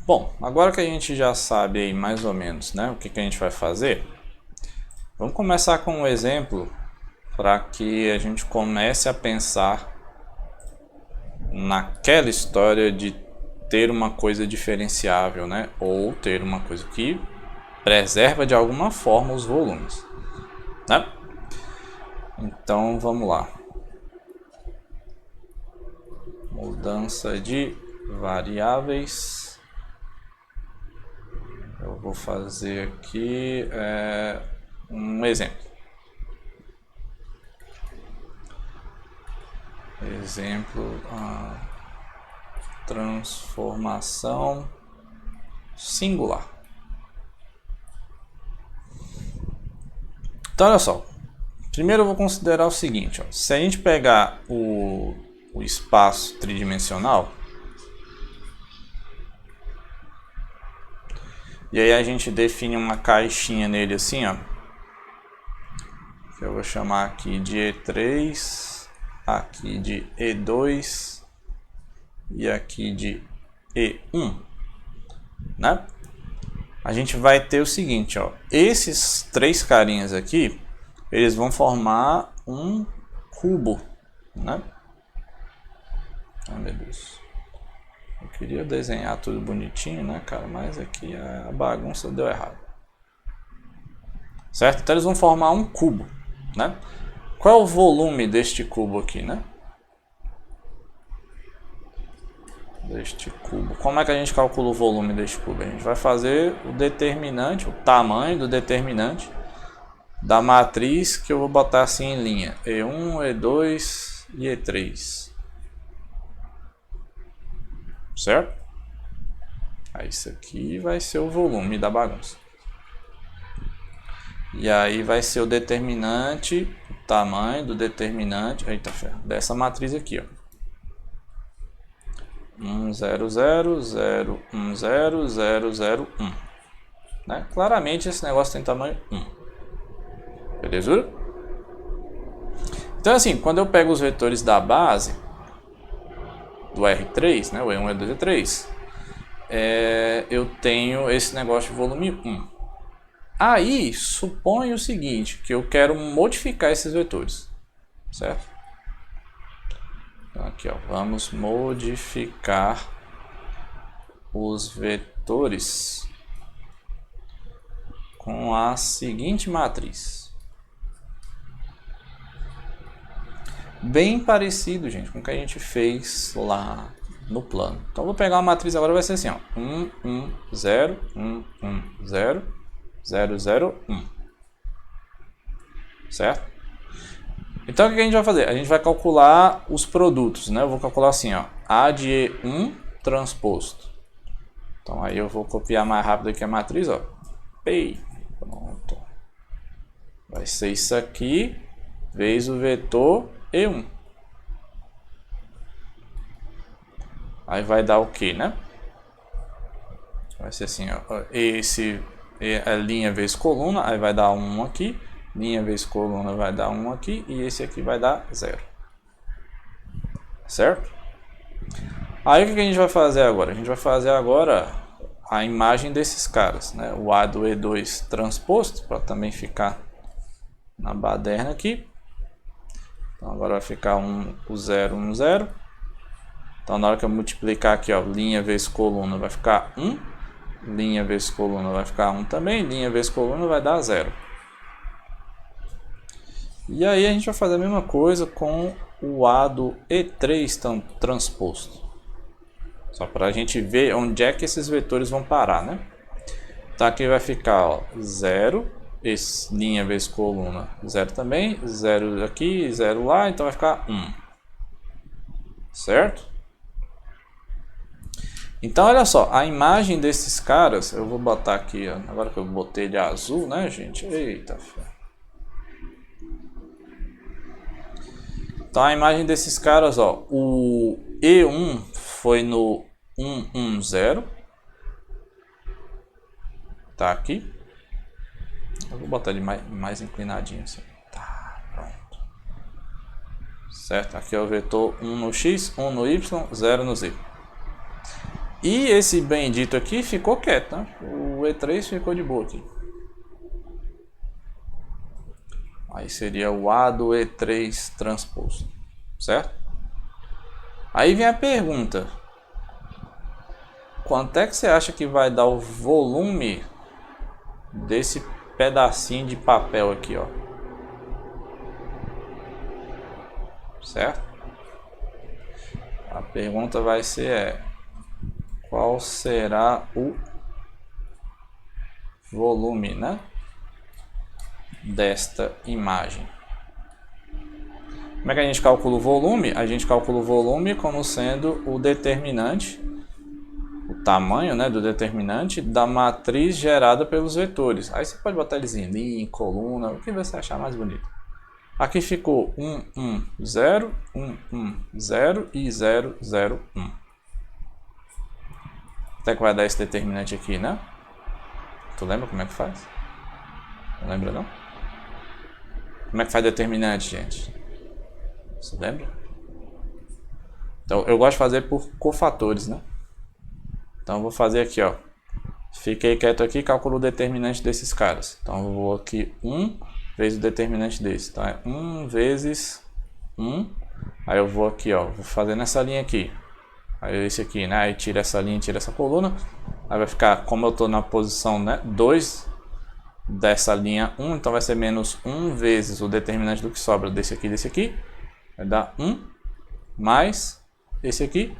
Bom, agora que a gente já sabe aí mais ou menos, né, o que a gente vai fazer, vamos começar com um exemplo para que a gente comece a pensar naquela história de ter uma coisa diferenciável, né, ou ter uma coisa que preserva de alguma forma os volumes, né? Então vamos lá. Mudança de variáveis. Eu vou fazer aqui um exemplo. Transformação singular. Então olha só. Primeiro eu vou considerar o seguinte, ó. Se a gente pegar o espaço tridimensional, e aí a gente define uma caixinha nele assim, ó, que eu vou chamar aqui de E3, aqui de E2 e aqui de E1, né? A gente vai ter o seguinte, ó, esses três carinhas aqui, eles vão formar um cubo, né? Ai meu Deus, eu queria desenhar tudo bonitinho, né, cara, mas aqui a bagunça deu errado, certo? Então eles vão formar um cubo, né? Qual é o volume deste cubo aqui, né? Deste cubo. Como é que a gente calcula o volume deste cubo? A gente vai fazer o determinante, o tamanho do determinante da matriz que eu vou botar assim em linha. E1, E2 e E3. Certo? Aí isso aqui vai ser o volume da bagunça. E aí vai ser o determinante, o tamanho do determinante, eita ferro, dessa matriz aqui, ó. 1, 0, 0, 0, 1, 0, 0, 0, 1. Né? Claramente esse negócio tem tamanho 1. Beleza? Então assim, quando eu pego os vetores da base do R3, né, o E1, E2 e E3, eu tenho esse negócio de volume 1. Aí, supõe o seguinte, que eu quero modificar esses vetores, certo? Então aqui, ó, vamos modificar os vetores com a seguinte matriz. Bem parecido, gente, com o que a gente fez lá no plano. Então vou pegar a matriz agora, vai ser assim, ó, 1, 1, 0, 1, 1, 0, 0, 0, 1. Certo? Então o que a gente vai fazer? A gente vai calcular os produtos, né? Eu vou calcular assim, ó, A de E1 transposto. Então aí eu vou copiar mais rápido aqui a matriz, ó. Pei. Pronto. Vai ser isso aqui vezes o vetor E1. Aí vai dar o que, né? Vai ser assim, ó, esse é linha vezes coluna, aí vai dar 1 aqui, linha vezes coluna vai dar 1 aqui, e esse aqui vai dar 0. Certo? Aí o que a gente vai fazer agora? A gente vai fazer agora a imagem desses caras, né? O A do E2 transposto, para também ficar na baderna aqui. Então agora vai ficar o 0, 1, 0. Então na hora que eu multiplicar aqui, ó, linha vezes coluna vai ficar 1. Linha vezes coluna vai ficar 1 também. Linha vezes coluna vai dar 0. E aí a gente vai fazer a mesma coisa com o A do E3 transposto. Só para a gente ver onde é que esses vetores vão parar, né? Então aqui vai ficar, ó, 0, linha vezes coluna 0 também, 0 aqui, 0 lá, então vai ficar 1. Certo? Então olha só, a imagem desses caras, eu vou botar aqui, ó, agora que eu botei ele azul, né, gente? Eita, ferro. Então a imagem desses caras, ó, o E1 foi no 110, tá aqui. Eu vou botar ele mais inclinadinho assim. Tá, pronto. Certo? Aqui é o vetor 1 no x, 1 no y, 0 no z. E esse bendito aqui ficou quieto, né? O E3 ficou de boa aqui. Aí seria o A do E3 transposto, certo? Aí vem a pergunta. Quanto é que você acha que vai dar o volume desse pedacinho de papel aqui, ó? Certo? A pergunta vai ser qual será o volume, né, desta imagem? Como é que a gente calcula o volume? A gente calcula o volume como sendo o determinante, o tamanho, né, do determinante da matriz gerada pelos vetores. Aí você pode botar eles em linha, em coluna, o que você achar mais bonito. Aqui ficou 1, 1, 0, 1, 1, 0 e 0, 0, 1. Até que vai dar esse determinante aqui, né? Tu lembra como é que faz? Não lembra não? Como é que faz determinante, gente? Você lembra? Então eu gosto de fazer por cofatores, né? Então eu vou fazer aqui, ó. Fiquei quieto aqui e calculo o determinante desses caras. Então eu vou aqui 1 vezes o determinante desse. Então é 1 vezes 1. Aí eu vou aqui, ó. Vou fazer nessa linha aqui. Aí esse aqui, né? Aí tira essa linha, tira essa coluna. Aí vai ficar, como eu estou na posição, né, 2 dessa linha 1. Então vai ser menos 1 vezes o determinante do que sobra desse aqui e desse aqui. Vai dar 1 mais esse aqui.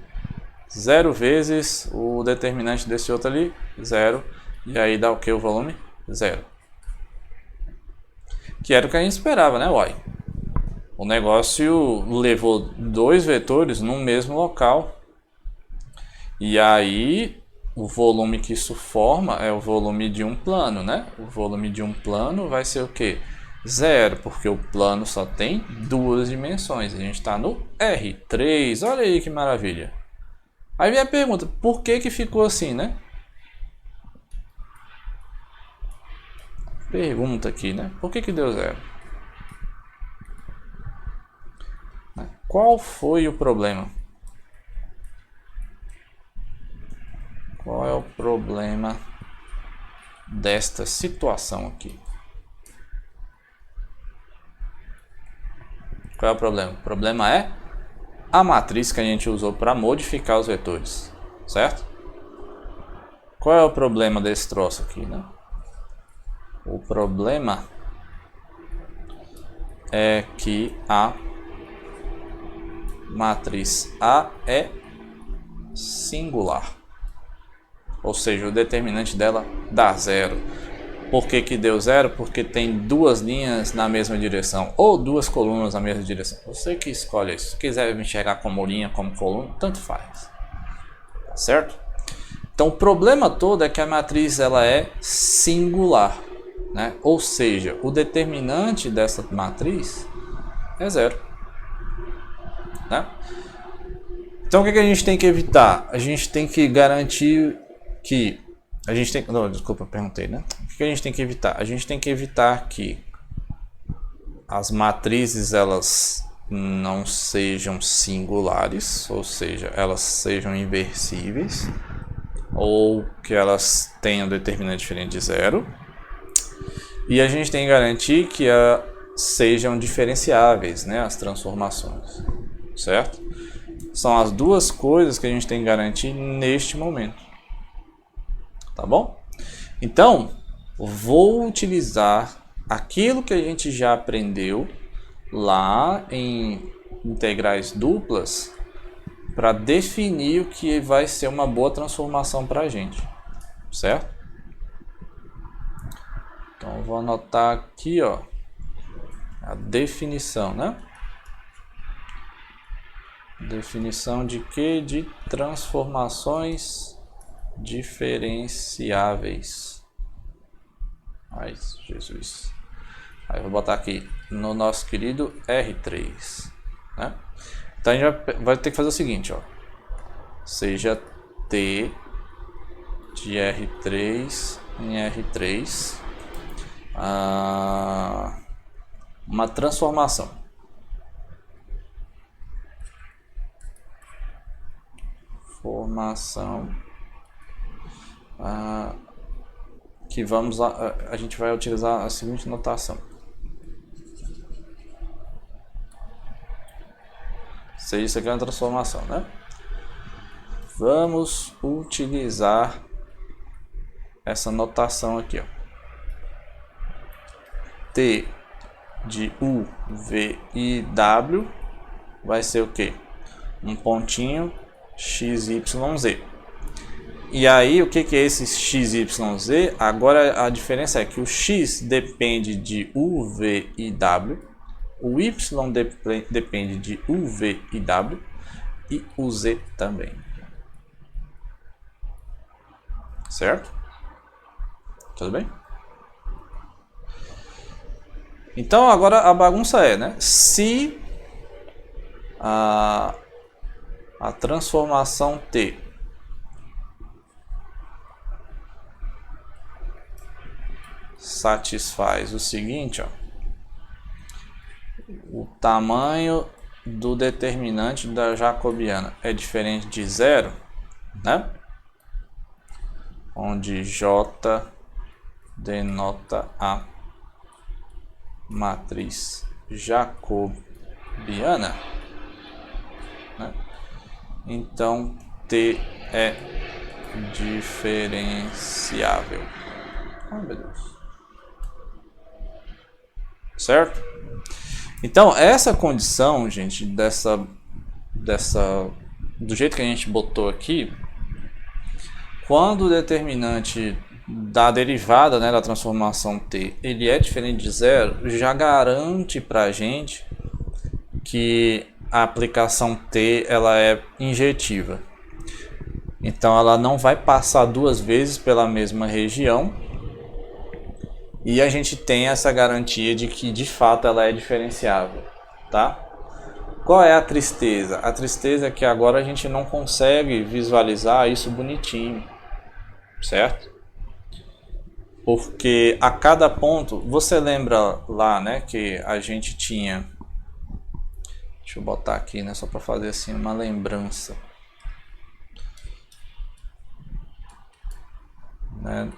0 vezes o determinante desse outro ali, 0. E aí dá o que o volume? 0. Que era o que a gente esperava, né, uai? O negócio levou dois vetores no mesmo local. E aí o volume que isso forma é o volume de um plano, né? O volume de um plano vai ser o quê? 0, porque o plano só tem duas dimensões. A gente está no R3, olha aí que maravilha. Aí vem a pergunta, por que que ficou assim, né? Pergunta aqui, né? Por que que deu 0? Qual foi o problema? Qual é o problema desta situação aqui? Qual é o problema? O problema é a matriz que a gente usou para modificar os vetores, certo? Qual é o problema desse troço aqui, né? O problema é que a matriz A é singular. Ou seja, o determinante dela dá 0. Por que que deu 0? Porque tem duas linhas na mesma direção, ou duas colunas na mesma direção. Você que escolhe isso. Se quiser enxergar como linha, como coluna, tanto faz. Tá certo? Então o problema todo é que a matriz ela é singular, né? Ou seja, o determinante dessa matriz é 0. Né? Então o que a gente tem que evitar? A gente tem que garantir que a gente tem, não, desculpa, perguntei, né? O que a gente tem que evitar? A gente tem que evitar que as matrizes elas não sejam singulares, ou seja, elas sejam inversíveis, ou que elas tenham determinante diferente de 0. E a gente tem que garantir que sejam diferenciáveis, né, as transformações, certo? São as duas coisas que a gente tem que garantir neste momento. Tá bom? Então, vou utilizar aquilo que a gente já aprendeu lá em integrais duplas para definir o que vai ser uma boa transformação para a gente, certo? Então, vou anotar aqui, ó, a definição, né? Definição de quê? De transformações diferenciáveis. Ai, Jesus. Aí eu vou botar aqui no nosso querido R3, né? Então a gente vai ter que fazer o seguinte, ó. Seja T de R3 em R3 uma transformação. Formação que a gente vai utilizar a seguinte notação. Isso aqui é uma transformação, né? Vamos utilizar essa notação aqui, ó. T de U, V e W vai ser o quê? Um pontinho x, y, z. E aí, o que é esse x, y, z? Agora a diferença é que o x depende de U, V e W, o y depende de U, V e W e o z também. Certo? Tudo bem? Então agora a bagunça é, né? Se a transformação T satisfaz o seguinte, ó, o tamanho do determinante da jacobiana é diferente de zero, né? Onde J denota a matriz jacobiana, né? Então T é diferenciável. Ai, meu Deus. Certo? Então essa condição, gente, do jeito que a gente botou aqui, quando o determinante da derivada, né, da transformação T, ele é diferente de zero, já garante para a gente que a aplicação T ela é injetiva. Então ela não vai passar duas vezes pela mesma região e a gente tem essa garantia de que de fato ela é diferenciável, tá? Qual é a tristeza? A tristeza é que agora a gente não consegue visualizar isso bonitinho, certo? Porque a cada ponto, você lembra lá, né, que a gente tinha, deixa eu botar aqui, né, só para fazer assim uma lembrança, né,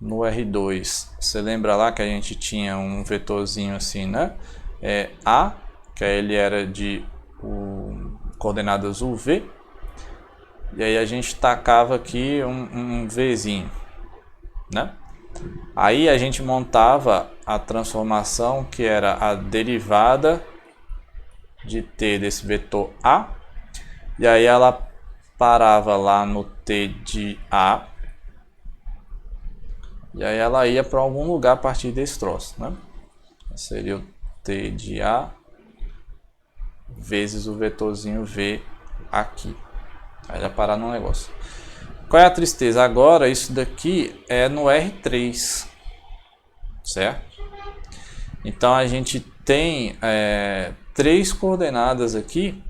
no R2, você lembra lá que a gente tinha um vetorzinho assim, né, A, que ele era de coordenadas UV, e aí a gente tacava aqui um Vzinho, né? Aí a gente montava a transformação que era a derivada de T desse vetor A, e aí ela parava lá no T de A, e aí ela ia para algum lugar a partir desse troço, né? Seria o T de A vezes o vetorzinho V aqui. Aí ia parar no negócio. Qual é a tristeza? Agora isso daqui é no R3, certo? Então a gente tem três coordenadas aqui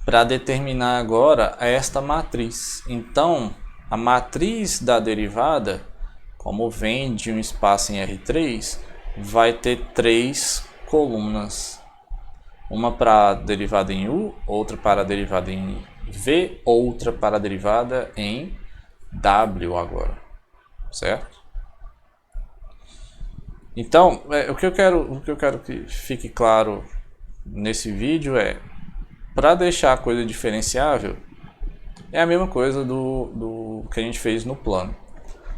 para determinar agora esta matriz. Então a matriz da derivada, como vem de um espaço em R3, vai ter três colunas. Uma para a derivada em U, outra para a derivada em V, outra para a derivada em W agora, certo? Então, o que eu quero que fique claro nesse vídeo é, para deixar a coisa diferenciável, é a mesma coisa do que a gente fez no plano.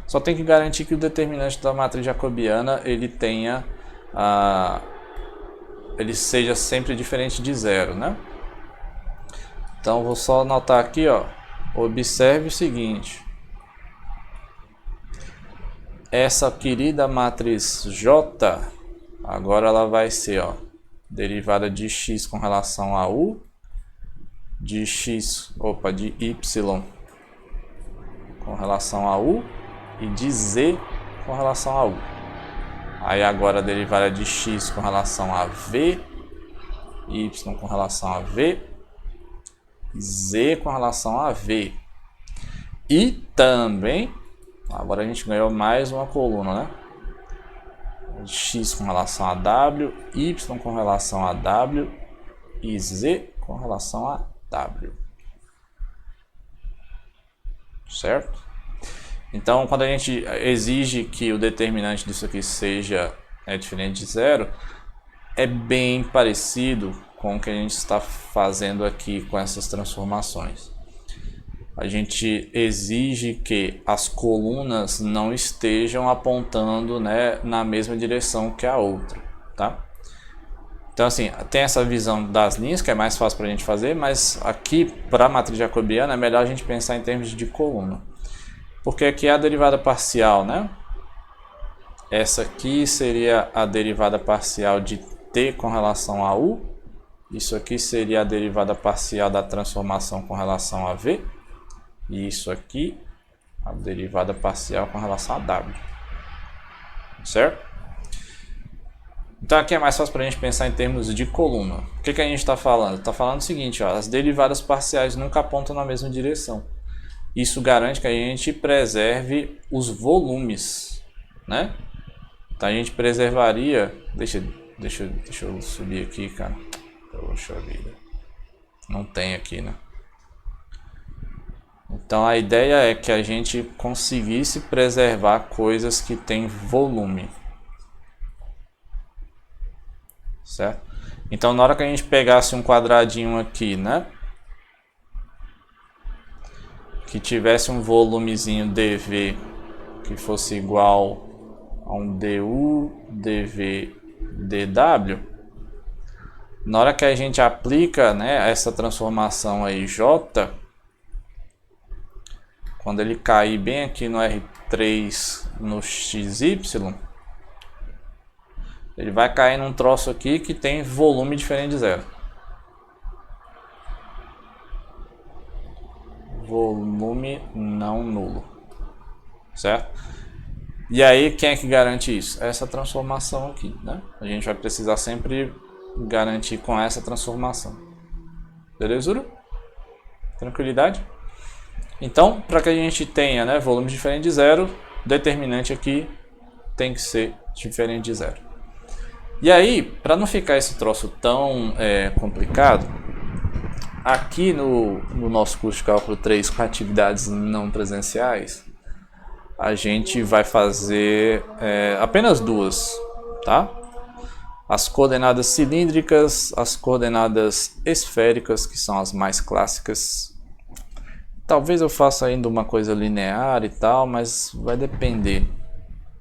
Só tem que garantir que o determinante da matriz jacobiana ele seja sempre diferente de zero, né? Então vou só anotar aqui, ó. Observe o seguinte: essa querida matriz J, agora ela vai ser, ó, derivada de x com relação a U, de y com relação a U e de z com relação a U. Aí agora a derivada de x com relação a V, y com relação a V, z com relação a V. E também, agora a gente ganhou mais uma coluna, né? X com relação a W, y com relação a W e z com relação a W. Certo? Então, quando a gente exige que o determinante disso aqui seja diferente de zero, é bem parecido com o que a gente está fazendo aqui com essas transformações. A gente exige que as colunas não estejam apontando, né, na mesma direção que a outra, tá? Então, assim, tem essa visão das linhas, que é mais fácil para a gente fazer, mas aqui, para a matriz jacobiana, é melhor a gente pensar em termos de coluna. Porque aqui é a derivada parcial, né? Essa aqui seria a derivada parcial de t com relação a u. Isso aqui seria a derivada parcial da transformação com relação a v. E isso aqui, a derivada parcial com relação a w. Certo? Então aqui é mais fácil para a gente pensar em termos de coluna. O que a gente está falando? Está falando o seguinte, ó, as derivadas parciais nunca apontam na mesma direção. Isso garante que a gente preserve os volumes, né? Então a gente preservaria... Deixa eu subir aqui, cara. Poxa vida. Não tem aqui, né? Então a ideia é que a gente conseguisse preservar coisas que têm volume. Certo? Então na hora que a gente pegasse um quadradinho aqui, né, que tivesse um volumezinho dV que fosse igual a um du dv dw, na hora que a gente aplica, né, essa transformação aí J, quando ele cair bem aqui no R3 no XY, ele vai cair num troço aqui que tem volume diferente de zero. Volume não nulo. Certo? E aí, quem é que garante isso? Essa transformação aqui, né? A gente vai precisar sempre garantir com essa transformação. Beleza? Tranquilidade? Então, para que a gente tenha, né, volume diferente de zero, o determinante aqui tem que ser diferente de zero. E aí, para não ficar esse troço tão complicado, aqui no nosso curso de cálculo 3 com atividades não presenciais, a gente vai fazer apenas duas, tá? As coordenadas cilíndricas, as coordenadas esféricas, que são as mais clássicas. Talvez eu faça ainda uma coisa linear e tal, mas vai depender.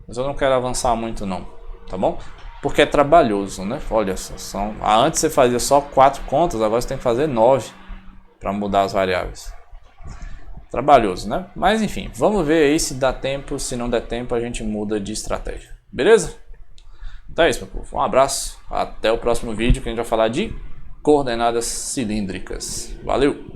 Mas eu não quero avançar muito não, tá bom? Porque é trabalhoso, né? Olha só, antes você fazia só 4 contas, agora você tem que fazer 9 para mudar as variáveis. Trabalhoso, né? Mas enfim, vamos ver aí se dá tempo, se não der tempo a gente muda de estratégia. Beleza? Então é isso, meu povo. Um abraço, até o próximo vídeo que a gente vai falar de coordenadas cilíndricas. Valeu!